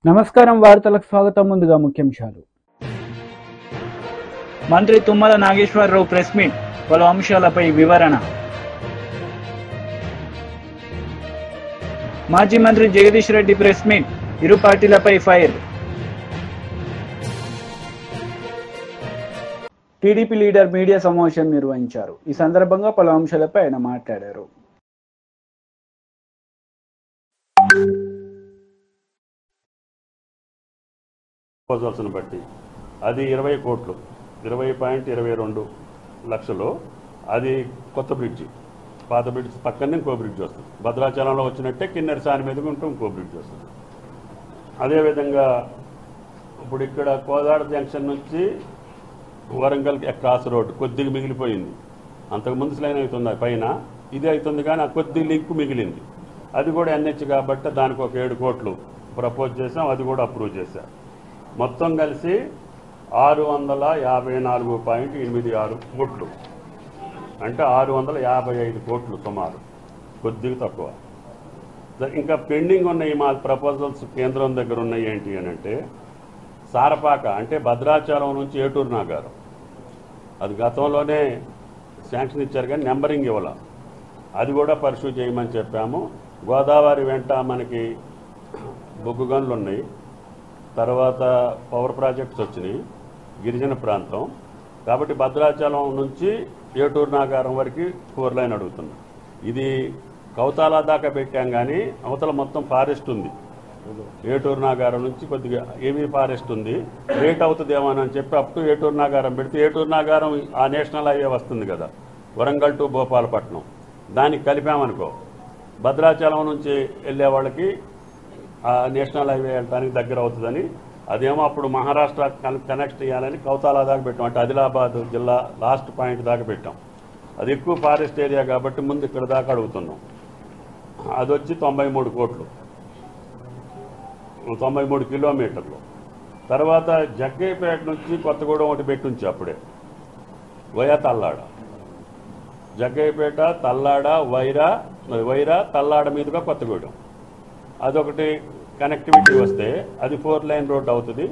నమస్కారం వార్తలకు స్వాగతం. ముందుగా ముఖ్యాంశాలు. మంత్రి తుమ్మల నాగేశ్వరరావు ప్రెస్ మీట్, పలు అంశాలపై వివరణ. మాజీ మంత్రి జగదీష్ రెడ్డి ప్రెస్ మీట్, ఇరు పార్టీలపై ఫైర్. టీడీపీ లీడర్ మీడియా సమావేశం నిర్వహించారు. ఈ సందర్భంగా పలు అంశాలపై ఆయన మాట్లాడారు. ప్రపోజల్స్ని బట్టి అది 20 కోట్లు, 20.22 లక్షలు. అది కొత్త బ్రిడ్జి, పాత బ్రిడ్జ్ పక్కనే ఇంకో బ్రిడ్జ్ వస్తుంది. భద్రాచలంలో వచ్చినట్టే కిన్నెర సాని మీదకి ఉంటూ ఇంకో బ్రిడ్జ్ వస్తుంది. అదేవిధంగా ఇప్పుడు ఇక్కడ కోదాడ జంక్షన్ నుంచి వరంగల్ క్రాస్ రోడ్ కొద్దిగా మిగిలిపోయింది. అంతకుముందు లైన్ అవుతుంది పైన, ఇది అవుతుంది కానీ ఆ కొద్ది లింక్ మిగిలింది. అది కూడా ఎన్హెచ్ కాబట్టి దానికి ఒక 7 కోట్లు ప్రపోజ్ చేసాం, అది కూడా అప్రూవ్ చేశారు. మొత్తం కలిసి 654.86 కోట్లు, అంటే 655 కోట్లు సుమారు, కొద్దిగా తక్కువ. ఇంకా పెండింగ్ ఉన్నాయి మా ప్రపోజల్స్ కేంద్రం దగ్గర ఉన్నాయి. ఏంటి అని అంటే సారపాక, అంటే భద్రాచలం నుంచి ఏటూరు నాగారం, అది గతంలోనే శాంక్షన్ ఇచ్చారు కానీ నెంబరింగ్ ఇవ్వాల, అది కూడా పర్సూ చేయమని చెప్పాము. గోదావరి వెంట మనకి బొగ్గు గనులు ఉన్నాయి, తర్వాత పవర్ ప్రాజెక్ట్స్ వచ్చినాయి, గిరిజన ప్రాంతం కాబట్టి భద్రాచలం నుంచి ఏటూరు నాగారం వరకు 4 లైన్ అడుగుతున్నాం. ఇది కౌతాల దాకా పెట్టాం కానీ అవతల మొత్తం ఫారెస్ట్ ఉంది. ఏటూరు నాగారం నుంచి కొద్దిగా ఏమీ ఫారెస్ట్ ఉంది, లేట్ అవుతుందేమో అని చెప్పి అప్ టు ఏటూరు నాగారం పెడితే, ఏటూరు నాగారం ఆ నేషనల్ హైవే వస్తుంది కదా, వరంగల్ టు భోపాలపట్నం, దానికి కలిపామనుకో భద్రాచలం నుంచి వెళ్ళే వాళ్ళకి ఆ నేషనల్ హైవే వెళ్ళడానికి దగ్గర అవుతుందని, అదేమో అప్పుడు మహారాష్ట్ర కనెక్ట్ చేయాలని కౌతాల దాకా పెట్టాం, అంటే ఆదిలాబాద్ జిల్లా లాస్ట్ పాయింట్ దాకా పెట్టాం. అది ఎక్కువ ఫారెస్ట్ ఏరియా కాబట్టి ముందు ఇక్కడ దాకా అడుగుతున్నాం. అది వచ్చి 93 కోట్లు, 93 కిలోమీటర్లు. తర్వాత జగ్గయ్యపేట నుంచి కొత్తగూడెం ఒకటి పెట్టుంచి అప్పుడే వయా తల్లాడ, జగ్గయ్యపేట తల్లాడ వైరా తల్లాడ మీదుగా కొత్తగూడెం, అదొకటి కనెక్టివిటీ వస్తే అది 4 లైన్ రోడ్ అవుతుంది.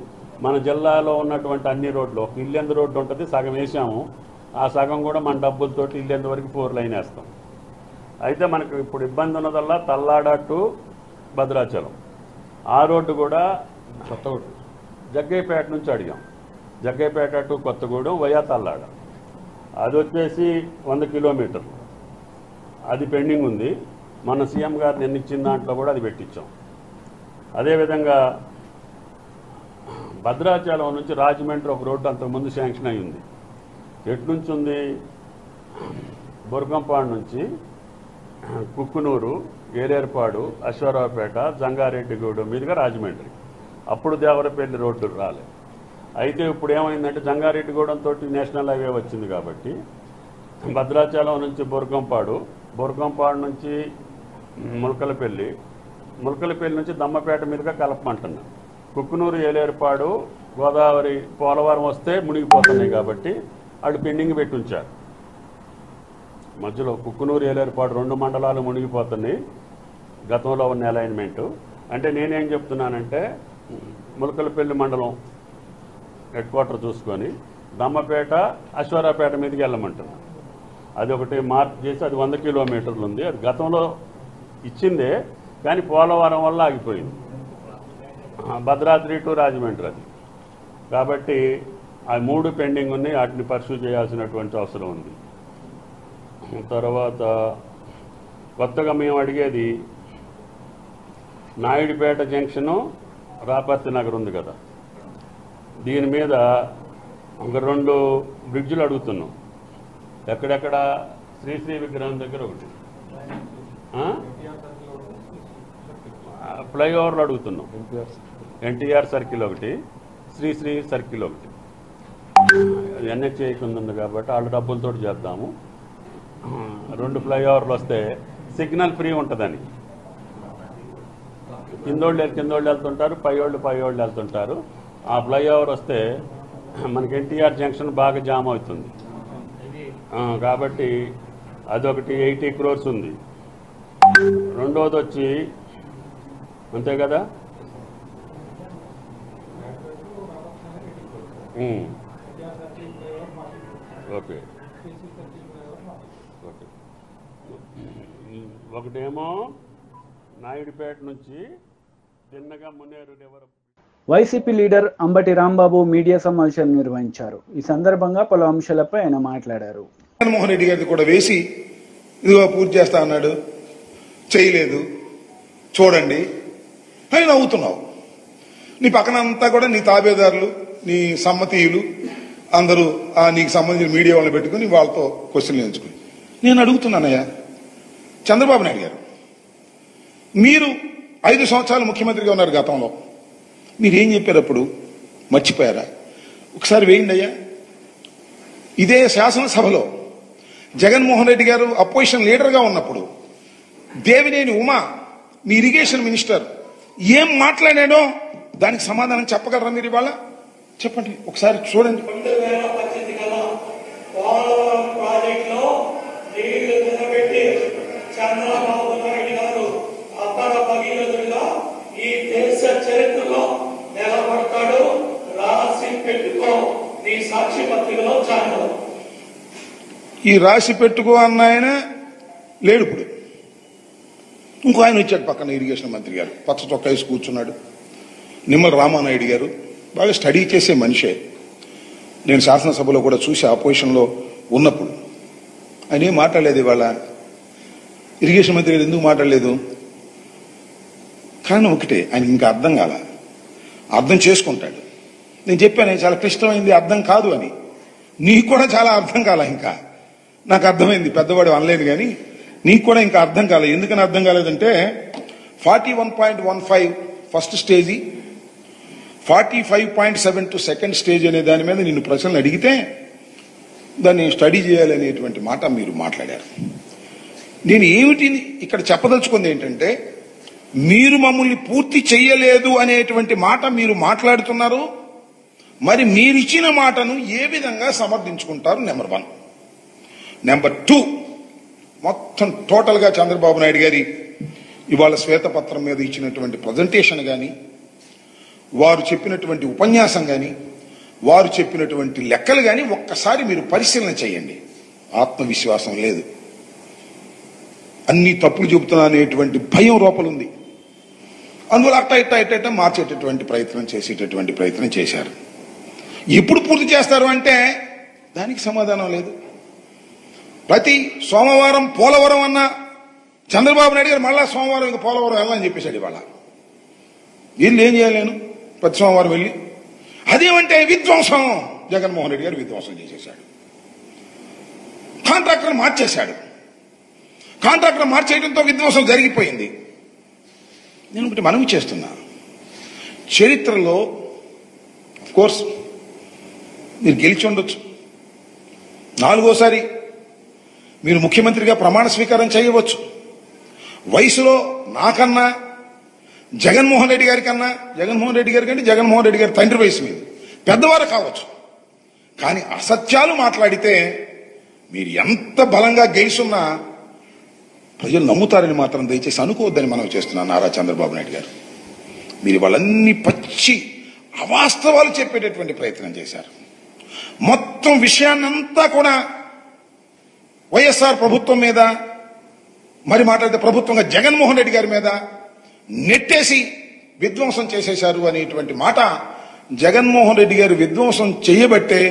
మన జిల్లాలో ఉన్నటువంటి అన్ని రోడ్లు, ఒక ఇల్లెందు రోడ్డు ఉంటుంది, సగం వేసాము, ఆ సగం కూడా మన డబ్బులతోటి ఇల్లెందు వరకు 4 లైన్ వేస్తాం. అయితే మనకు ఇప్పుడు ఇబ్బంది ఉన్నదల్లా తల్లాడ టు భద్రాచలం, ఆ రోడ్డు కూడా కొత్తగూడెం జగ్గయ్యపేట నుంచి అడిగాం, జగ్గయ్యపేట టు కొత్తగూడెం వయా తల్లాడ, అది వచ్చేసి 100 కిలోమీటర్లు, అది పెండింగ్ ఉంది. మన సీఎం గారు నిన్న ఇచ్చిన దాంట్లో కూడా అది పెట్టించాం. అదేవిధంగా భద్రాచలం నుంచి రాజమండ్రి ఒక రోడ్డు అంతకుముందు శాంక్షన్ అయి ఉంది. ఎట్నుంచి ఉంది? బుర్గంపాడు నుంచి కుక్కునూరు, ఏలేర్పాడు, అశ్వారావుపేట, జంగారెడ్డిగూడెం మీదుగా రాజమండ్రి. అప్పుడు దేవరపల్లి రోడ్డు రాలేదు. అయితే ఇప్పుడు ఏమైందంటే జంగారెడ్డిగూడెం తోటి నేషనల్ హైవే వచ్చింది కాబట్టి భద్రాచలం నుంచి బుర్గంపాడు నుంచి ములకలపల్లి నుంచి దమ్మపేట మీదుగా కలపమంటున్నాం. కుక్కునూరు, ఏలేర్పాడు, గోదావరి, పోలవరం వస్తే మునిగిపోతున్నాయి కాబట్టి వాళ్ళు పెండింగ్ పెట్టి ఉంచారు. మధ్యలో కుక్కునూరు, ఏలేర్పాడు 2 మండలాలు మునిగిపోతున్నాయి గతంలో ఉన్న అలైన్మెంటు. అంటే నేనేం చెప్తున్నానంటే ములకలపల్లి మండలం హెడ్ క్వార్టర్ చూసుకొని దమ్మపేట, అశ్వారావుపేట మీదకి వెళ్ళమంటున్నాను. అది ఒకటి మార్క్ చేసి అది 100 కిలోమీటర్లు ఉంది. అది గతంలో ఇచ్చిందే కానీ పోలవరం వల్ల ఆగిపోయింది. భద్రాద్రి టు రాజమండ్రి అది. కాబట్టి ఆ 3 పెండింగ్ ఉన్నాయి, వాటిని పర్సూ చేయాల్సినటువంటి అవసరం ఉంది. తర్వాత కొత్తగా మేము అడిగేది నాయుడుపేట జంక్షను, రాపర్తి నగర్ ఉంది కదా, దీని మీద ఒక 2 బ్రిడ్జులు అడుగుతున్నాం. ఎక్కడెక్కడ? శ్రీశ్రీ విగ్రహం దగ్గర ఒకటి, ఫ్లైఓవర్లు అడుగుతున్నాం, ఎన్టీఆర్ సర్కిల్ ఒకటి, శ్రీశ్రీ సర్కిల్ ఒకటి. ఎన్హెచ్ఐ కింద ఉంది కాబట్టి వాళ్ళ డబ్బులతో చేద్దాము. 2 ఫ్లైఓవర్లు వస్తే సిగ్నల్ ఫ్రీ ఉంటుందని, కిందోళ్ళు వెళ్తుంటారు, పైవాళ్ళు వెళ్తుంటారు. ఆ ఫ్లైఓవర్ వస్తే మనకి ఎన్టీఆర్ జంక్షన్ బాగా జామ్ అవుతుంది కాబట్టి అదొకటి 80 crores ఉంది. రెండోది వచ్చి అంతే కదా ఓకే ఓకే. ఒకటేమో నాయుడుపేట నుంచి తిన్నగా Munneru river. YCP leader Ambati Rambabu media సమావేశం నిర్వహించారు. ఈ సందర్భంగా పలు అంశాలపై ఆయన మాట్లాడారు. జగన్మోహన్ రెడ్డి గారిది కూడా వేసి ఇదిగో పూర్తి చేస్తా అన్నాడు, చేయలేదు, చూడండి అని నవ్వుతున్నావు. నీ పక్కన అంతా కూడా నీ తాబేదారులు, నీ సమ్మతీయులు అందరూ నీకు సంబంధించిన మీడియా వాళ్ళని పెట్టుకుని వాళ్ళతో క్వశ్చన్లు ఎంచుకుని నేను అడుగుతున్నానయ్యా, చంద్రబాబు నాయుడు గారు మీరు 5 సంవత్సరాలు ముఖ్యమంత్రిగా ఉన్నారు. గతంలో మీరేం చెప్పారు? అప్పుడు మర్చిపోయారా? ఒకసారి వేయండి అయ్యా. ఇదే శాసనసభలో జగన్మోహన్ రెడ్డి గారు అపోజిషన్ లీడర్గా ఉన్నప్పుడు దేవినేని ఉమా మీ ఇరిగేషన్ మినిస్టర్ ఏం మాట్లాడాడో దానికి సమాధానం చెప్పగలరా మీరు? ఇవాళ చెప్పండి, ఒకసారి చూడండి. 2018 కల్లా పోలవరం ప్రాజెక్టులో నీళ్లు నిలబెట్టి చంద్రబాబు నాయుడు గారు అపర భగీరథుడిగా ఈ దేశ చరిత్రలో నిలబడతాడు. రాసి పెట్టుకో, నీ సాక్షి పత్రికలో చాలు. ఈ రాసి పెట్టుకో అన్న ఆయన లేడు. ఇప్పుడు ఇంకో ఆయన వచ్చాడు పక్కన, ఇరిగేషన్ మంత్రి గారు, పచ్చ చొక్కా వేసి కూర్చున్నాడు. నిమ్మల రామానాయుడు గారు బాగా స్టడీ చేసే మనిషే. నేను శాసనసభలో కూడా చూసి ఆపోజిషన్లో ఉన్నప్పుడు ఆయన ఏం మాట్లాడలేదు. ఇవాళ ఇరిగేషన్ మంత్రి గారు ఎందుకు మాట్లాడలేదు? కారణం ఒకటే, ఆయన ఇంకా అర్థం కాల. అర్థం చేసుకుంటాడు. నేను చెప్పాను చాలా క్లిష్టమైంది, అర్థం కాదు అని. నీకు కూడా చాలా అర్థం కాల. ఇంకా నాకు అర్థమైంది, పెద్దవాడు అనలేను కానీ నీకు కూడా ఇంకా అర్థం కాలే. ఎందుకని అర్థం కాలేదంటే 41.15 ఫస్ట్ స్టేజీ, 45.72 సెకండ్ స్టేజ్ అనే దాని మీద నిన్ను ప్రశ్నలు అడిగితే దాన్ని స్టడీ చేయాలనేటువంటి మాట మీరు మాట్లాడారు. నేను ఏమిటి ఇక్కడ చెప్పదలుచుకుంది ఏంటంటే, మీరు మమ్మల్ని పూర్తి చేయలేదు అనేటువంటి మాట మీరు మాట్లాడుతున్నారు. మరి మీరిచ్చిన మాటను ఏ విధంగా సమర్థించుకుంటారు? నెంబర్ 1. నెంబర్ 2, మొత్తం టోటల్ గా చంద్రబాబు నాయుడు గారి ఇవాళ శ్వేతపత్రం మీద ఇచ్చినటువంటి ప్రజెంటేషన్ గాని, వారు చెప్పినటువంటి ఉపన్యాసం గాని, వారు చెప్పినటువంటి లెక్కలు గాని ఒక్కసారి మీరు పరిశీలన చేయండి. ఆత్మవిశ్వాసం లేదు, అన్ని తప్పులు చెబుతున్నా అనేటువంటి భయం లోపలుంది. అందువల్ల అట్ట మార్చేటటువంటి ప్రయత్నం చేసేటటువంటి ప్రయత్నం చేశారు. ఎప్పుడు పూర్తి చేస్తారు అంటే దానికి సమాధానం లేదు. ప్రతి సోమవారం పోలవరం అన్న చంద్రబాబు నాయుడు గారు మళ్ళా సోమవారం ఇంకా పోలవరం వెళ్ళాలని చెప్పేశాడు. ఇవాళ వీళ్ళు ఏం చేయాలి? నేను ప్రతి సోమవారం వెళ్ళి అదేమంటే విధ్వంసం. జగన్మోహన్ రెడ్డి గారు విధ్వంసం చేసేశాడు. కాంట్రాక్టర్ మార్చేశాడు. కాంట్రాక్టర్ మార్చేయడంతో విధ్వంసం జరిగిపోయింది. నేను ఒకటి మనవి చేస్తున్నా, చరిత్రలో కోర్స్ మీరు గెలిచి ఉండొచ్చు, 4వసారి మీరు ముఖ్యమంత్రిగా ప్రమాణ స్వీకారం చేయవచ్చు. వయసులో నాకన్నా జగన్మోహన్ రెడ్డి గారి కన్నా, జగన్మోహన్ రెడ్డి గారి కంటే జగన్మోహన్ రెడ్డి గారి తండ్రి వయసు మీద పెద్దవారు కావచ్చు. కానీ అసత్యాలు మాట్లాడితే మీరు ఎంత బలంగా గెలుచున్నా ప్రజలు నమ్ముతారని మాత్రం దయచేసి అనుకోవద్దని మనం చేస్తున్నాం. నారా చంద్రబాబు నాయుడు గారు మీరు వాళ్ళన్ని పచ్చి అవాస్తవాలు చెప్పేటటువంటి ప్రయత్నం చేశారు. మొత్తం విషయాన్నంతా కూడా వైఎస్ఆర్ ప్రభుత్వం మీద, మరి మాట్లాడితే ప్రభుత్వంగా జగన్మోహన్ రెడ్డి గారి మీద నెట్టేసి విధ్వంసం చేసేశారు అనేటువంటి మాట. జగన్మోహన్ రెడ్డి గారు విధ్వంసం చేయబట్టే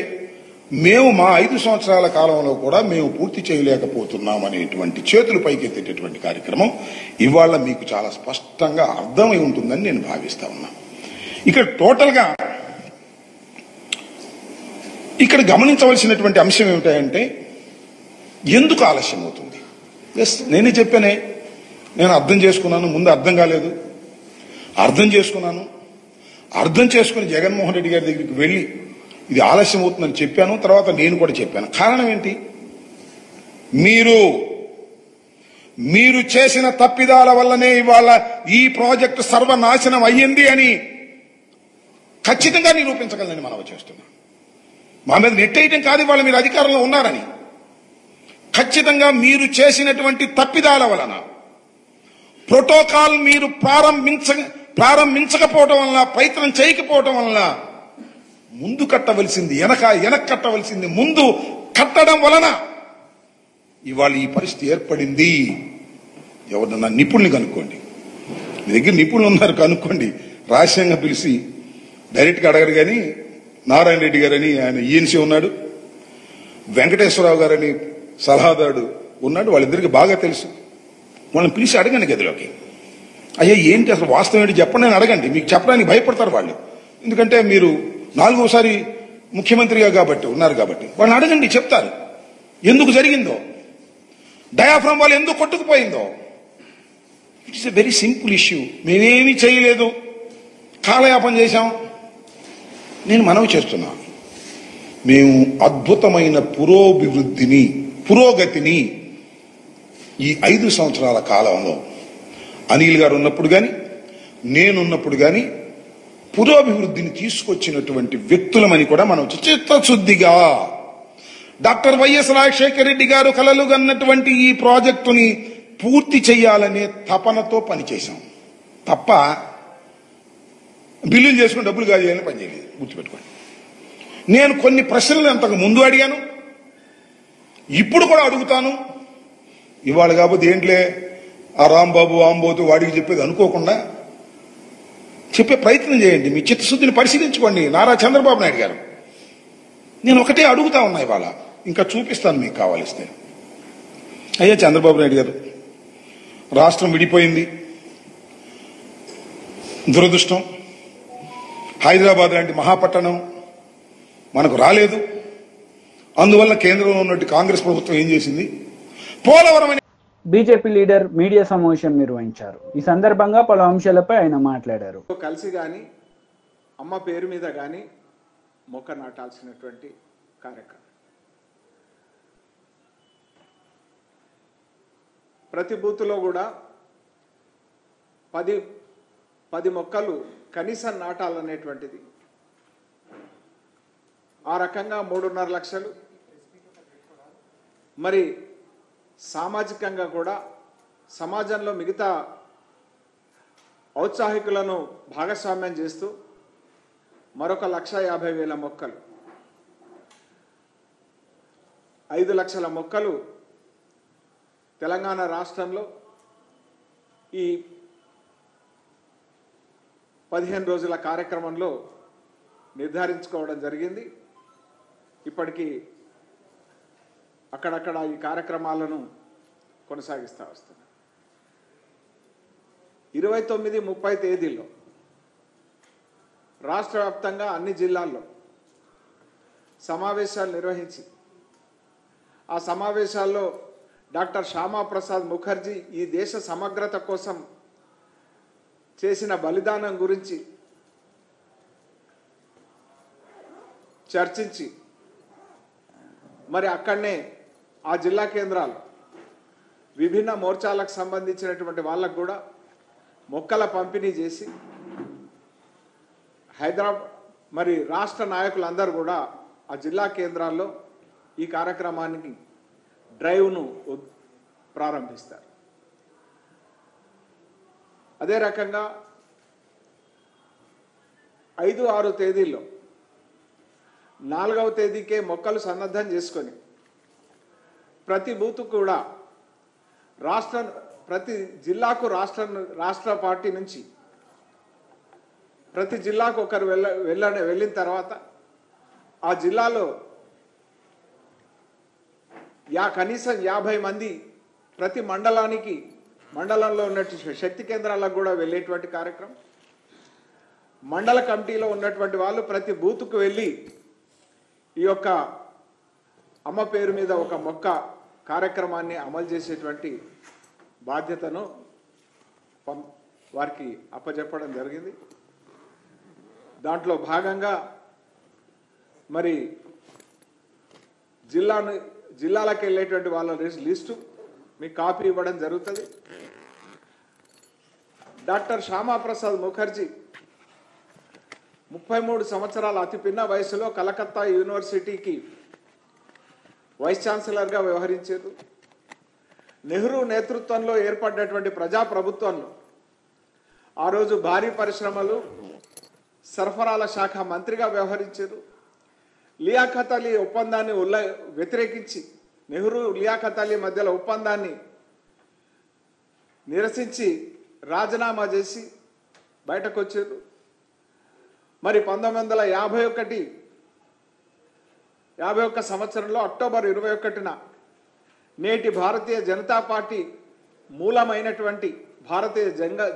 మేము మా 5 సంవత్సరాల కాలంలో కూడా మేము పూర్తి చేయలేకపోతున్నాం అనేటువంటి చేతులు పైకెత్తేటటువంటి కార్యక్రమం ఇవాళ మీకు చాలా స్పష్టంగా అర్థమై ఉంటుందని నేను భావిస్తా ఉన్నా. ఇక్కడ టోటల్ గా ఇక్కడ గమనించవలసినటువంటి అంశం ఏమిటంటే, ఎందుకు ఆలస్యం అవుతుంది? ఎస్, నేనే చెప్పానే, నేను అర్థం చేసుకున్నాను. ముందు అర్థం కాలేదు, అర్థం చేసుకున్నాను. అర్థం చేసుకుని జగన్మోహన్ రెడ్డి గారి దగ్గరికి వెళ్ళి ఇది ఆలస్యం అవుతుందని చెప్పాను. తర్వాత నేను కూడా చెప్పాను. కారణం ఏంటి? మీరు చేసిన తప్పిదాల వల్లనే ఇవాళ ఈ ప్రాజెక్టు సర్వనాశనం అయ్యింది అని ఖచ్చితంగా నిరూపించగలని మనం చేస్తున్నాం. మా మీద నెట్టేయటం కాదు, ఇవాళ మీరు అధికారంలో ఉన్నారని. ఖచ్చితంగా మీరు చేసినటువంటి తప్పిదాల వలన, ప్రోటోకాల్ మీరు ప్రారంభించకపోవడం వలన, ప్రయత్నం చేయకపోవడం వలన ముందు కట్టవలసింది వెనక కట్టవలసింది ముందు కట్టడం వలన ఇవాళ ఈ పరిస్థితి ఏర్పడింది. ఎవరన్నా నిపుణుల్ని కనుక్కోండి, మీ దగ్గర నిపుణులు ఉన్నారు కనుక్కోండి. రహస్యంగా పిలిచి డైరెక్ట్గా అడగరు. కానీ నారాయణ రెడ్డి గారని ఆయన ఈఎన్సీ ఉన్నాడు, వెంకటేశ్వరరావు గారని సలహాదారుడు ఉన్నాడు, వాళ్ళిద్దరికి బాగా తెలుసు. వాళ్ళని పిలిచి అడగండి గదిలోకి. అయ్యా ఏంటి అసలు వాస్తవం ఏంటి చెప్పండి అని అడగండి. మీకు చెప్పడానికి భయపడతారు వాళ్ళు, ఎందుకంటే మీరు 4వసారి ముఖ్యమంత్రిగా ఉన్నారు కాబట్టి. వాళ్ళని అడగండి, చెప్తారు ఎందుకు జరిగిందో, డయాఫ్రామ్ వాళ్ళు ఎందుకు కొట్టుకుపోయిందో. It is a very simple issue. మేమేమీ చేయలేదు, కాలయాపన చేశాం. నేను మనవి చేస్తున్నా, మేము అద్భుతమైన పురోగతిని ఈ 5 సంవత్సరాల కాలంలో అనిల్ గారు ఉన్నప్పుడు కానీ నేనున్నప్పుడు కానీ పురోభివృద్ధిని తీసుకొచ్చినటువంటి వ్యక్తులమని కూడా మనం చిత్తశుద్ధిగా డాక్టర్ వైఎస్ రాజశేఖర రెడ్డి గారు కలలు కన్నటువంటి ఈ ప్రాజెక్టుని పూర్తి చేయాలనే తపనతో పనిచేశాం తప్ప బిల్లులు చేసుకుని డబ్బులు కాజేయాలని పనిచేయలేదు. గుర్తుపెట్టుకోండి. నేను కొన్ని ప్రశ్నలు అంతకు ముందు అడిగాను, ఇప్పుడు కూడా అడుగుతాను. ఇవాళ కాకపోతే ఏంట్లే ఆ రాంబాబు ఆంబోతు వాడికి చెప్పేది అనుకోకుండా చెప్పే ప్రయత్నం చేయండి. మీ చిత్తశుద్ధిని పరిశీలించుకోండి. నారా చంద్రబాబు నాయుడు గారు, నేను ఒకటే అడుగుతా ఉన్నా ఇవాళ, ఇంకా చూపిస్తాను మీకు కావాలిస్తే. అయ్యా చంద్రబాబు నాయుడు గారు, రాష్ట్రం విడిపోయింది, దురదృష్టం. హైదరాబాద్ లాంటి మహాపట్టణం మనకు రాలేదు. అందువల్ల కేంద్రంలో ఉన్నట్టు కాంగ్రెస్ ప్రభుత్వం ఏం చేసింది, పోలవరం బీజేపీ లీడర్ మీడియా సమావేశం నిర్వహించారు. ఈ సందర్భంగా పలు అంశాలపై ఆయన మాట్లాడారు. కలిసి కానీ అమ్మ పేరు మీద కానీ మొక్క నాటాల్సినటువంటి కార్యక్రమం. ప్రతి బూత్లో కూడా 10 మొక్కలు కనీసం నాటాలనేటువంటిది. ఆ రకంగా 3.5 లక్షలు. మరి సామాజికంగా కూడా సమాజంలో మిగతా ఔత్సాహికులను భాగస్వామ్యం చేస్తూ మరొక 1,50,000 మొక్కలు, 5 లక్షల మొక్కలు తెలంగాణ రాష్ట్రంలో ఈ 15 రోజుల కార్యక్రమంలో నిర్ధారించుకోవడం జరిగింది. ఇప్పటికీ అక్కడక్కడ ఈ కార్యక్రమాలను కొనసాగిస్తూ వస్తున్నాం. 29, 30 తేదీల్లో రాష్ట్ర వ్యాప్తంగా అన్ని జిల్లాల్లో సమావేశాలు నిర్వహించి ఆ సమావేశాల్లో డాక్టర్ శ్యామాప్రసాద్ ముఖర్జీ ఈ దేశ సమగ్రత కోసం చేసిన బలిదానం గురించి చర్చించి మరి అక్కడనే ఆ జిల్లా కేంద్రాలు విభిన్న మోర్చాలకు సంబంధించినటువంటి వాళ్ళకు కూడా మొక్కల పంపిణీ చేసి హైదరాబాద్ మరి రాష్ట్ర నాయకులందరూ కూడా ఆ జిల్లా కేంద్రాల్లో ఈ కార్యక్రమానికి డ్రైవ్ను ప్రారంభిస్తారు. అదే రకంగా 5, 6 తేదీల్లో 4వ తేదీకే మొక్కలు సన్నద్ధం చేసుకొని ప్రతి బూత్ కూడా ప్రతి జిల్లాకు రాష్ట్ర పార్టీ నుంచి ప్రతి జిల్లాకు ఒకరు వెళ్ళిన తర్వాత ఆ జిల్లాలో కనీసం 50 మంది ప్రతి మండలంలో ఉన్నటువంటి శక్తి కేంద్రాలకు కూడా వెళ్ళేటువంటి కార్యక్రమం. మండల కమిటీలో ఉన్నటువంటి వాళ్ళు ప్రతి బూత్కు వెళ్ళి ఈ యొక్క అమ్మ పేరు మీద ఒక మొక్క కార్యక్రమాన్ని అమలు చేసేటువంటి బాధ్యతను వారికి అప్పచెప్పడం జరిగింది. దాంట్లో భాగంగా మరి జిల్లాలకు వెళ్ళేటువంటి వాళ్ళ లిస్టు మీకు కాపీ ఇవ్వడం జరుగుతుంది. డాక్టర్ శ్యామాప్రసాద్ ముఖర్జీ 33 సంవత్సరాల అతి పిన్న వయసులో కలకత్తా యూనివర్సిటీకి వైస్ ఛాన్సలర్గా వ్యవహరించారు. నెహ్రూ నేతృత్వంలో ఏర్పడినటువంటి ప్రజాప్రభుత్వంలో ఆ రోజు భారీ పరిశ్రమలు, సరఫరాల శాఖ మంత్రిగా వ్యవహరించారు. లియాఖత్ అలీ ఒప్పందాన్ని వ్యతిరేకించి నెహ్రూ లియాఖత్ అలీ మధ్యలో ఒప్పందాన్ని నిరసించి రాజీనామా చేసి బయటకు వచ్చారు. మరి 1951 సంవత్సరంలో అక్టోబర్ 21న నేటి భారతీయ జనతా పార్టీ మూలమైనటువంటి భారతీయ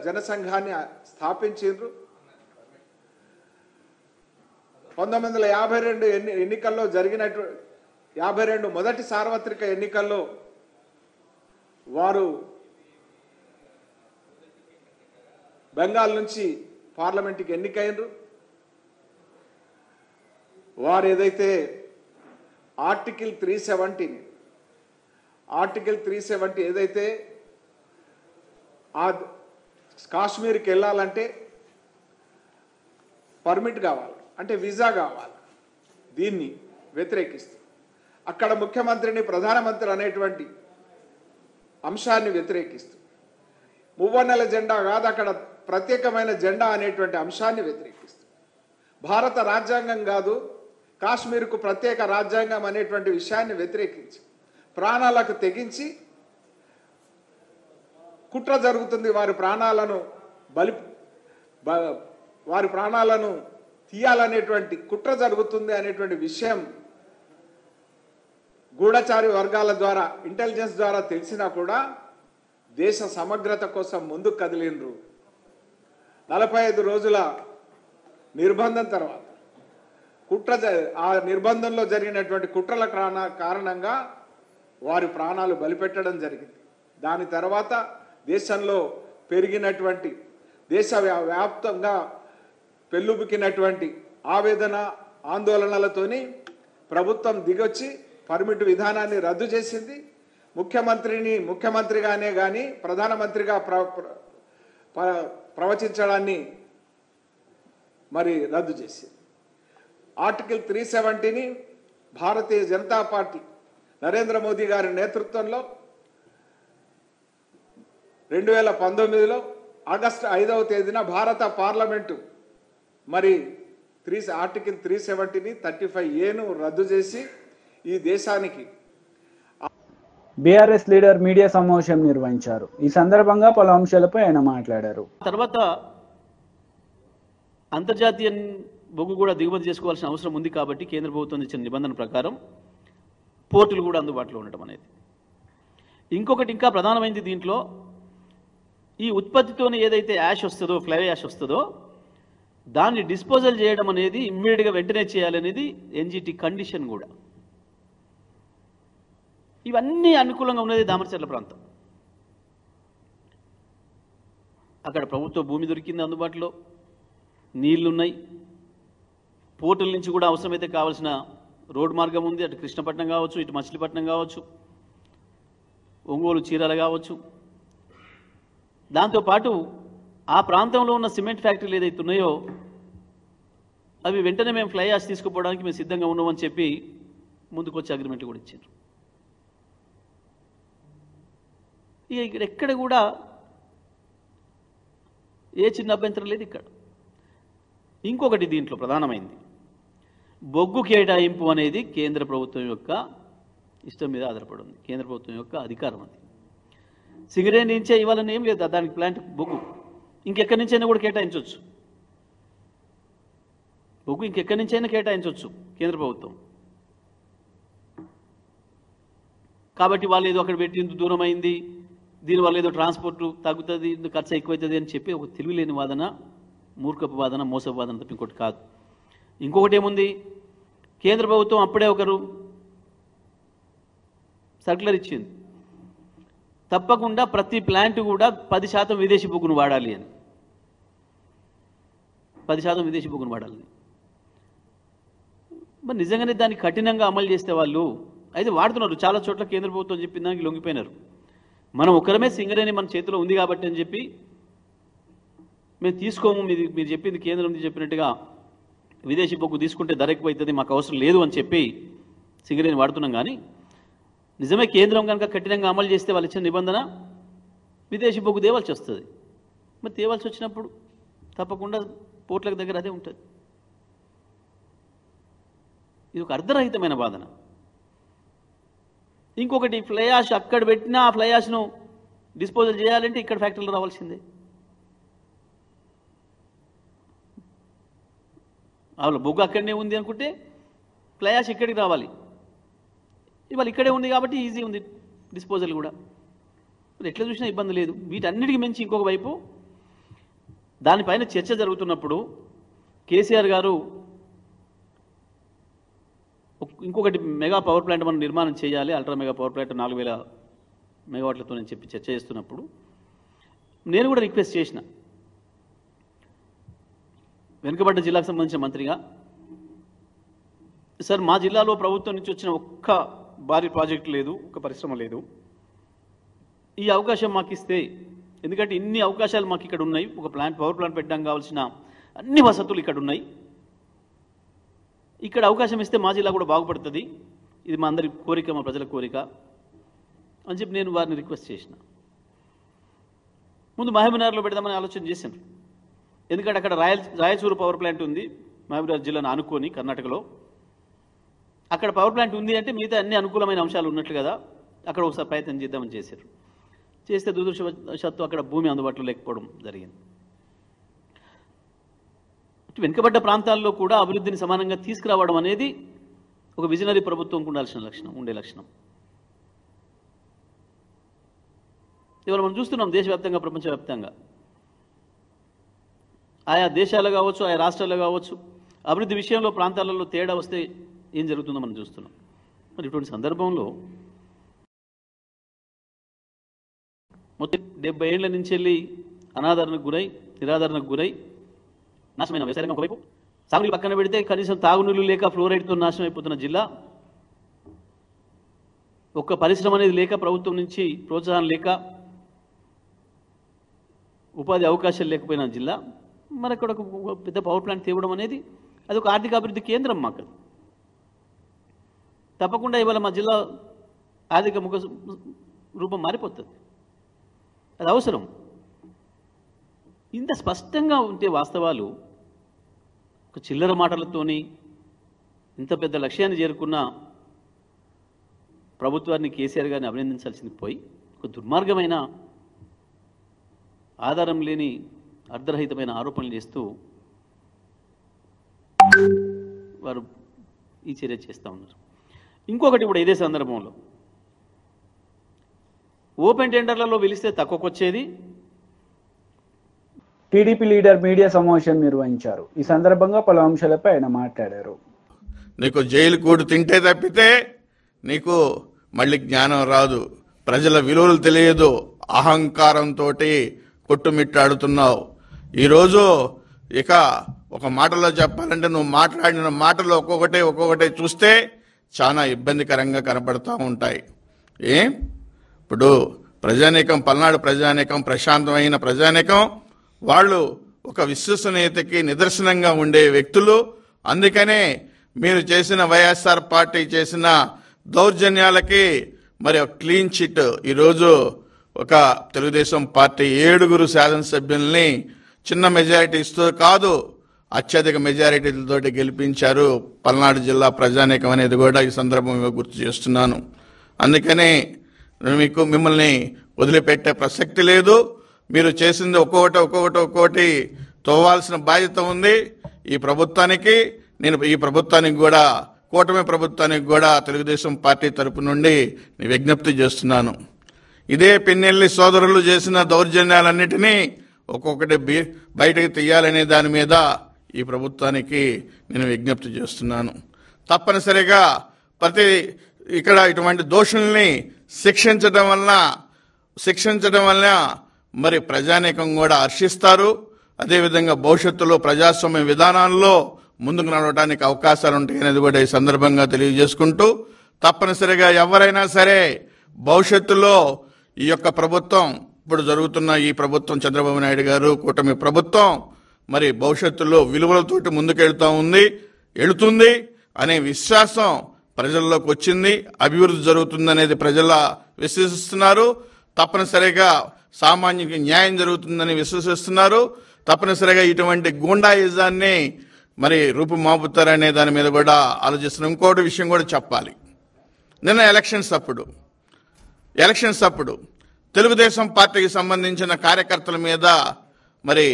జనసంఘాన్ని స్థాపించారు. 1952 ఎన్నికల్లో జరిగినటువంటి 52 మొదటి సార్వత్రిక ఎన్నికల్లో వారు బెంగాల్ నుంచి పార్లమెంట్కి ఎన్నికైనరు. వారు ఏదైతే ఆర్టికల్ 370 ఏదైతే ఆ కాశ్మీర్కి వెళ్ళాలంటే పర్మిట్ కావాలి, అంటే వీసా కావాలి, దీన్ని వ్యతిరేకిస్తూ అక్కడ ముఖ్యమంత్రిని ప్రధానమంత్రి అనేటువంటి అంశాన్ని వ్యతిరేకిస్తూ మువ్వన్నెల జెండా కాదు అక్కడ ప్రత్యేకమైన జెండా అనేటువంటి అంశాన్ని వ్యతిరేకిస్తూ భారత రాజ్యాంగం కాదు కాశ్మీర్కు ప్రత్యేక రాజ్యాంగం అనేటువంటి విషయాన్ని వ్యతిరేకించి ప్రాణాలకు తెగించి కుట్ర జరుగుతుంది, వారి ప్రాణాలను తీయాలనేటువంటి కుట్ర జరుగుతుంది అనేటువంటి విషయం గూఢచారి వర్గాల ద్వారా ఇంటెలిజెన్స్ ద్వారా తెలిసినా కూడా దేశ సమగ్రత కోసం ముందుకు కదిలిండ్రు. 45 రోజుల నిర్బంధం తర్వాత ఆ నిర్బంధంలో జరిగినటువంటి కుట్రల కారణంగా వారి ప్రాణాలు బలిపెట్టడం జరిగింది. దాని తర్వాత దేశంలో పెరిగినటువంటి దేశవ్యాప్తంగా పెళ్ళుబుకినటువంటి ఆవేదన ఆందోళనలతోని ప్రభుత్వం దిగొచ్చి పర్మిట్ విధానాన్ని రద్దు చేసింది. ముఖ్యమంత్రిగానే కానీ ప్రధానమంత్రిగా ప్రవచించడాన్ని మరి రద్దు చేసింది. ఆర్టికల్ 370ని భారతీయ జనతా పార్టీ నరేంద్ర మోదీ గారి నేతృత్వంలో 2019లో ఆగస్టు 5వ తేదీన భారత పార్లమెంటు మరి ఆర్టికల్ 370ని 35Aను రద్దు చేసి ఈ దేశానికి బీఆర్ఎస్ లీడర్ మీడియా సమావేశం నిర్వహించారు. ఈ సందర్భంగా పలు అంశాలపై ఆయన మాట్లాడారు. తర్వాత అంతర్జాతీయ బొగ్గు కూడా దిగుమతి చేసుకోవాల్సిన అవసరం ఉంది కాబట్టి కేంద్ర ప్రభుత్వం ఇచ్చిన నిబంధన ప్రకారం పోర్టులు కూడా అందుబాటులో ఉండటం అనేది. ఇంకొకటి ఇంకా ప్రధానమైనది దీంట్లో ఈ ఉత్పత్తితోనే ఏదైతే యాష్ వస్తుందో ఫ్లై యాష్ వస్తుందో దాన్ని డిస్పోజల్ చేయడం అనేది ఇమ్మీడియట్గా వెంటనే చేయాలనేది ఎన్జిటి కండిషన్ కూడా. ఇవన్నీ అనుకూలంగా ఉన్నది దామరచర్ల ప్రాంతం. అక్కడ ప్రభుత్వ భూమి దొరికింది, అందుబాటులో నీళ్లున్నాయి, పోర్టుల నుంచి కూడా అవసరమైతే కావాల్సిన రోడ్డు మార్గం ఉంది. అటు కృష్ణపట్నం కావచ్చు, ఇటు మచిలీపట్నం కావచ్చు, ఒంగోలు చీరాల కావచ్చు. దాంతోపాటు ఆ ప్రాంతంలో ఉన్న సిమెంట్ ఫ్యాక్టరీలు ఏదైతే ఉన్నాయో అవి వెంటనే మేము ఫ్లై యాష్ తీసుకుపోవడానికి మేము సిద్ధంగా ఉన్నామని చెప్పి ముందుకు వచ్చి అగ్రిమెంట్లు కూడా ఇచ్చారు. ఇక ఇక్కడ ఎక్కడ కూడా ఏ చిన్న అభ్యంతరం లేదు ఇక్కడ. ఇంకొకటి దీంట్లో ప్రధానమైంది బొగ్గు కేటాయింపు అనేది కేంద్ర ప్రభుత్వం యొక్క ఇష్టం మీద ఆధారపడి ఉంది, కేంద్ర ప్రభుత్వం యొక్క అధికారం అది. సింగరేణి నుంచే ఇవ్వాలని ఏం లేదు, దానికి ప్లాంట్ బొగ్గు ఇంకెక్కడి నుంచైనా కూడా కేటాయించవచ్చు, బొగ్గు ఇంకెక్కడి నుంచైనా కేటాయించవచ్చు కేంద్ర ప్రభుత్వం. కాబట్టి వాళ్ళు ఏదో అక్కడ పెట్టి ఇంత దూరం అయింది, దీనివల్ల ఏదో ట్రాన్స్పోర్ట్ తగ్గుతుంది, ఖర్చు ఎక్కువవుతుంది అని చెప్పి ఒక తిరుగులేని వాదన, మూర్ఖపు వాదన, మోసపు వాదన తప్ప ఇంకోటి కాదు. ఇంకొకటి ఏముంది, కేంద్ర ప్రభుత్వం అప్పుడే ఒకరు సర్క్యులర్ ఇచ్చింది, తప్పకుండా ప్రతి ప్లాంట్ కూడా 10% విదేశీ బొగ్గును వాడాలి అని. 10% విదేశీ బొగ్గును వాడాలని. మరి నిజంగానే దాన్ని కఠినంగా అమలు చేస్తే వాళ్ళు అయితే వాడుతున్నారు. చాలా చోట్ల కేంద్ర ప్రభుత్వం చెప్పిన దానికి లొంగిపోయినారు. మనం ఒక్కరమే సింగరేణి మన చేతిలో ఉంది కాబట్టి అని చెప్పి మేము తీసుకోము, మీరు చెప్పింది కేంద్రం చెప్పినట్టుగా విదేశీ బొగ్గు తీసుకుంటే ధర ఎక్కువైతుంది, మాకు అవసరం లేదు అని చెప్పి సింగరేణి వాడుతున్నాం. కానీ నిజమే కేంద్రం కనుక కఠినంగా అమలు చేస్తే వాళ్ళు ఇచ్చిన నిబంధన విదేశీ బొగ్గు తేవాల్సి వస్తుంది. మరి తేవాల్సి వచ్చినప్పుడు తప్పకుండా పోర్ట్లకు దగ్గర అదే ఉంటుంది. ఇది ఒక అర్ధరహితమైన వాదన. ఇంకొకటి ఫ్లై యాష్ అక్కడ పెట్టినా ఆ ఫ్లై యాష్ను డిస్పోజల్ చేయాలంటే ఇక్కడ ఫ్యాక్టరీలో రావాల్సిందే. అవును, బొగ్గు అక్కడనే ఉంది అనుకుంటే ఫ్లై యాష్ ఇక్కడికి రావాలి. ఇవాళ ఇక్కడే ఉంది కాబట్టి ఈజీ ఉంది డిస్పోజల్ కూడా. మరి ఎట్లా చూసినా ఇబ్బంది లేదు. వీటన్నిటికీ మించి ఇంకొక వైపు దానిపైన చర్చ జరుగుతున్నప్పుడు కేసీఆర్ గారు ఇంకొకటి మెగా పవర్ ప్లాంట్ మనం నిర్మాణం చేయాలి, అల్ట్రా మెగా పవర్ ప్లాంట్ 4000 మెగావాట్లతో అని చెప్పి చర్చ చేస్తున్నప్పుడు నేను కూడా రిక్వెస్ట్ చేసిన, వెనుకబడ్డ జిల్లాకు సంబంధించిన మంత్రిగా, సార్ మా జిల్లాలో ప్రభుత్వం నుంచి వచ్చిన ఒక్క భారీ ప్రాజెక్టు లేదు, ఒక పరిశ్రమ లేదు, ఈ అవకాశం మాకు ఇస్తే, ఎందుకంటే ఇన్ని అవకాశాలు మాకు ఇక్కడ ఉన్నాయి, ఒక పవర్ ప్లాంట్ పెట్టడానికి కావాల్సిన అన్ని వసతులు ఇక్కడ ఉన్నాయి, ఇక్కడ అవకాశం ఇస్తే మా జిల్లా కూడా బాగుపడుతుంది, ఇది మా అందరి కోరిక, మా ప్రజల కోరిక అని చెప్పి నేను వారిని రిక్వెస్ట్ చేసిన. ముందు మహబూబ్నగర్లో పెడదామని ఆలోచన చేశాను. ఎందుకంటే అక్కడ రాయచూరు పవర్ ప్లాంట్ ఉంది, మహబూబ్నగర్ జిల్లాను ఆనుకొని కర్ణాటకలో. అక్కడ పవర్ ప్లాంట్ ఉంది అంటే మిగతా అన్ని అనుకూలమైన అంశాలు ఉన్నట్లు కదా, అక్కడ ఒకసారి ప్రయత్నం చేద్దామని చేశారు. చేస్తే దురదృష్టవశాత్తు అక్కడ భూమి అందుబాటులో లేకపోవడం జరిగింది. వెనుకబడ్డ ప్రాంతాల్లో కూడా అభివృద్ధిని సమానంగా తీసుకురావడం అనేది ఒక విజనరీ ప్రభుత్వంకు ఉండే లక్షణం. ఇవాళ మనం చూస్తున్నాం దేశవ్యాప్తంగా, ప్రపంచవ్యాప్తంగా, ఆయా దేశాలు కావచ్చు, ఆయా రాష్ట్రాలు కావచ్చు, అభివృద్ధి విషయంలో ప్రాంతాలలో తేడా వస్తే ఏం జరుగుతుందో మనం చూస్తున్నాం. మరి ఇటువంటి సందర్భంలో మొత్తం 70 ఏళ్ల నుంచి వెళ్ళి అనాదరణకు గురై, నిరాదరణకు గురై నాశనమైన వ్యవసాయం ఒకవైపు, సాగునీళ్ళు పక్కన పెడితే కనీసం తాగునీళ్ళు లేక ఫ్లోరైడ్తో నాశనం అయిపోతున్న జిల్లా, ఒక్క పరిశ్రమ అనేది లేక, ప్రభుత్వం నుంచి ప్రోత్సాహం లేక, ఉపాధి అవకాశాలు లేకపోయిన జిల్లా, మరి అక్కడ ఒక పెద్ద పవర్ ప్లాంట్ తేవడం అనేది అది ఒక ఆర్థిక అభివృద్ధి కేంద్రం మాకు. తప్పకుండా ఇవాళ మా జిల్లా ఆర్థిక ముఖ రూపం మారిపోతుంది, అది అవసరం. ఇంత స్పష్టంగా ఉంటే వాస్తవాలు ఒక చిల్లర మాటలతోని ఇంత పెద్ద లక్ష్యాన్ని చేరుకున్న ప్రభుత్వాన్ని, కేసీఆర్ గారిని అభినందించాల్సింది పోయి ఒక దుర్మార్గమైన, ఆధారం లేని, అర్ధరహితమైన ఆరోపణలు చేస్తూ వారు ఈ చర్య చేస్తూ ఉన్నారు. ఇంకొకటి కూడా ఇదే సందర్భంలో ఓపెన్ టెండర్లలో పిలిస్తే తక్కువకొచ్చేది. టీడీపీ లీడర్ మీడియా సమావేశం నిర్వహించారు. ఈ సందర్భంగా పలు అంశాలపై ఆయన మాట్లాడారు. నీకు జైలు కూడు తింటే తప్పితే నీకు మళ్ళీ జ్ఞానం రాదు, ప్రజల విలువలు తెలియదు, అహంకారంతో కొట్టుమిట్టాడుతున్నావు. ఈరోజు ఇక ఒక మాటలో చెప్పాలంటే నువ్వు మాట్లాడిన మాటలు ఒక్కొక్కటే చూస్తే చాలా ఇబ్బందికరంగా కనపడతా ఉంటాయి. ఇప్పుడు ప్రజానీకం, పల్నాడు ప్రజానీకం, ప్రశాంతమైన ప్రజానీకం, వాళ్ళు ఒక విశ్వసనీయతకి నిదర్శనంగా ఉండే వ్యక్తులు. అందుకనే మీరు చేసిన వైఎస్ఆర్ పార్టీ చేసిన దౌర్జన్యాలకి మరి ఒక క్లీన్ చిట్ ఈరోజు ఒక తెలుగుదేశం పార్టీ 7 శాసనసభ్యుల్ని చిన్న మెజారిటీస్తో కాదు, అత్యధిక మెజారిటీలతో గెలిపించారు పల్నాడు జిల్లా ప్రజానీకం అనేది కూడా ఈ సందర్భంగా గుర్తు చేస్తున్నాను. అందుకనే మిమ్మల్ని వదిలిపెట్టే ప్రసక్తి లేదు. మీరు చేసింది ఒక్కొక్కటి తోవాల్సిన బాధ్యత ఉంది ఈ ప్రభుత్వానికి. నేను ఈ ప్రభుత్వానికి కూడా, కూటమి ప్రభుత్వానికి కూడా తెలుగుదేశం పార్టీ తరపు నుండి విజ్ఞప్తి చేస్తున్నాను. ఇదే పిన్నెల్లి సోదరులు చేసిన దౌర్జన్యాలన్నిటినీ ఒక్కొక్కటి బయటకు తీయాలనే దాని మీద ఈ ప్రభుత్వానికి నేను విజ్ఞప్తి చేస్తున్నాను. తప్పనిసరిగా ఇక్కడ ఇటువంటి దోషుల్ని శిక్షించడం వలన మరి ప్రజానీకం కూడా హర్షిస్తారు. అదేవిధంగా భవిష్యత్తులో ప్రజాస్వామ్య విధానాల్లో ముందుకు నడవడానికి అవకాశాలు ఉంటాయి అనేది కూడా ఈ సందర్భంగా తెలియజేసుకుంటూ, తప్పనిసరిగా ఎవరైనా సరే భవిష్యత్తులో ఈ యొక్క ప్రభుత్వం, ఇప్పుడు జరుగుతున్న ఈ ప్రభుత్వం, చంద్రబాబు నాయుడు గారు కూటమి ప్రభుత్వం మరి భవిష్యత్తులో విలువలతోటి వెళుతుంది అనే విశ్వాసం ప్రజల్లోకి వచ్చింది. అభివృద్ధి జరుగుతుందనేది ప్రజల విశ్వసిస్తున్నారు. తప్పనిసరిగా సామాన్యునికి న్యాయం జరుగుతుందని విశ్వసిస్తున్నారు. తప్పనిసరిగా ఇటువంటి గూండాయిజాన్ని మరి రూపుమాపుతారనే దాని మీద కూడా ఆలోచిస్తున్నాం. ఇంకోటి విషయం కూడా చెప్పాలి. నిన్న ఎలక్షన్స్ అప్పుడు తెలుగుదేశం పార్టీకి సంబంధించిన కార్యకర్తల మీద మరి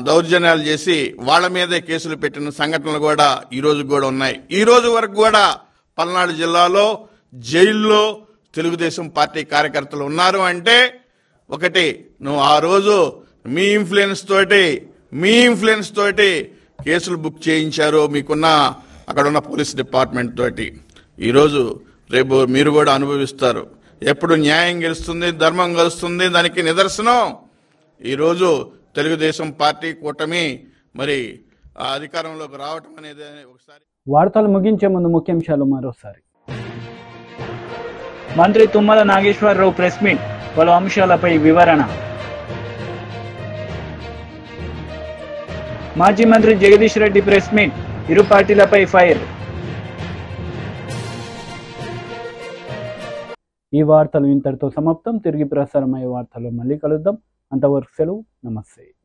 దౌర్జన్యాలు చేసి వాళ్ళ మీదే కేసులు పెట్టిన సంఘటనలు కూడా ఈ రోజు కూడా ఉన్నాయి. ఈ రోజు వరకు కూడా పల్నాడు జిల్లాలో జైల్లో తెలుగుదేశం పార్టీ కార్యకర్తలు ఉన్నారు. అంటే ఒకటి, నువ్వు ఆ రోజు మీ ఇన్ఫ్లుయెన్స్ తోటి కేసులు బుక్ చేయించారు మీకున్న అక్కడ ఉన్న పోలీస్ డిపార్ట్మెంట్ తోటి. ఈరోజు రేపు మీరు కూడా అనుభవిస్తారు. ఎప్పుడు న్యాయం గెలుస్తుంది, ధర్మం గెలుస్తుంది, దానికి నిదర్శనం ఈరోజు తెలుగుదేశం పార్టీ కూటమి మరి అధికారంలోకి రావటం అనేది. ఒకసారి వార్తలు ముగించే ముందు ముఖ్యాంశాలు మరోసారి. మంత్రి తుమ్మల నాగేశ్వరరావు ప్రెస్ మీట్, పలు అంశాలపై వివరణ. మాజీ మంత్రి జగదీష్ రెడ్డి ప్రెస్ మీట్, ఇరు పార్టీలపై ఫైర్. ఈ వార్తలు ఇంతటితో సమాప్తం. తిరిగి ప్రసారమయ్యే వార్తల్లో మళ్ళీ కలుద్దాం. అంతవరకు సెలవు. నమస్తే.